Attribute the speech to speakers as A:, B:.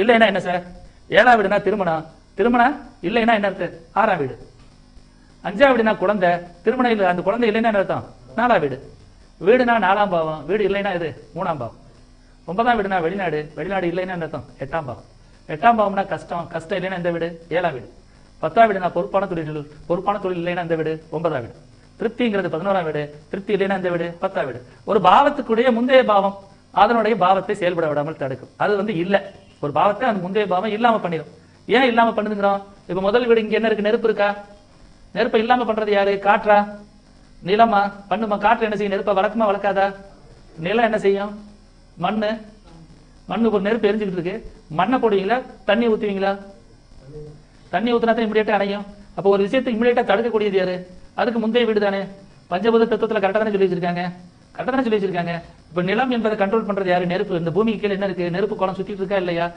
A: இல்லைன்னா என்ன சார்? 7ஆம் வீடுனா திருமணம், திருமணம் இல்லைன்னா என்ன அர்த்தம்? 6ஆம் வீடு. 5ஆம் வீடுனா குழந்தை, திருமணம் இல்லை, அந்த குழந்தை இல்லைன்னா என்ன அர்த்தம்? 4ஆம் வீடு. வீடுனா 4ஆம் பாவம், வீடு இல்லைன்னா இது 3ஆம் பாவம். 9ஆம் வீடுனா வெளிநாடு, வெளிநாடு இல்லைன்னா என்ன அர்த்தம்? 8ஆம் பாவம். 8ஆம் பாவம்னா கஷ்டம், கஷ்டம் இல்லைன்னா இந்த வீடு 7ஆம் வீடு. 10ஆம் வீடுனா பொறுப்பான தொழில், பொறுப்பான தொழில் இல்லைன்னா இந்த வீடு 9ஆம் வீடு. திருப்திங்கிறது 11ஆம் வீடு, திருப்தி இல்லைன்னா இந்த வீடு 10ஆம் வீடு. ஒரு பாவத்துக்குடைய முந்தைய பாவம் அதனுடைய பாவத்தை செயல்பட விடாமல் தடுக்கும். அது இல்ல, ஒரு பாவத்தை அந்த முந்தைய பாவம் இல்லாம பண்ணிடும். ஏன் இல்லாம பண்ணுதுங்கிறோம்? இப்ப முதல் வீடு இங்க என்ன இருக்கு? நெருப்பு இருக்கா? நெருப்பை இல்லாம பண்றது யாரு? காற்றா? நிலமா? பண்ணுமா? காற்று என்ன செய்யும்? நெருப்பை வளர்க்குமா வளர்க்காதா? நிலம் என்ன செய்யும்? மண்ணு. மண்ணு ஒரு நெருப்பு எரிஞ்சுக்கிட்டு இருக்கு, மண்ணை போடுவீங்களா தண்ணி ஊத்துவீங்களா? தண்ணி ஊத்தினா தான் இமிடியேட்டா அணையும். அப்போ ஒரு விஷயத்தை இமிடியேட்டா தடுக்கக்கூடியது யாரு? அதுக்கு முந்தைய வீடு தானே. பஞ்சபூத தத்துவத்துல கரெக்டா தானே சொல்லி வச்சிருக்காங்க, கரெக்டா தானே சொல்லி வச்சிருக்காங்க. இப்ப நிலம் என்பதை கண்ட்ரோல் பண்றது யாரு? நெருப்பு. இந்த பூமிக்கு கீழே என்ன இருக்கு? நெருப்பு குளம் சுத்திட்டு இருக்கா இல்லையா?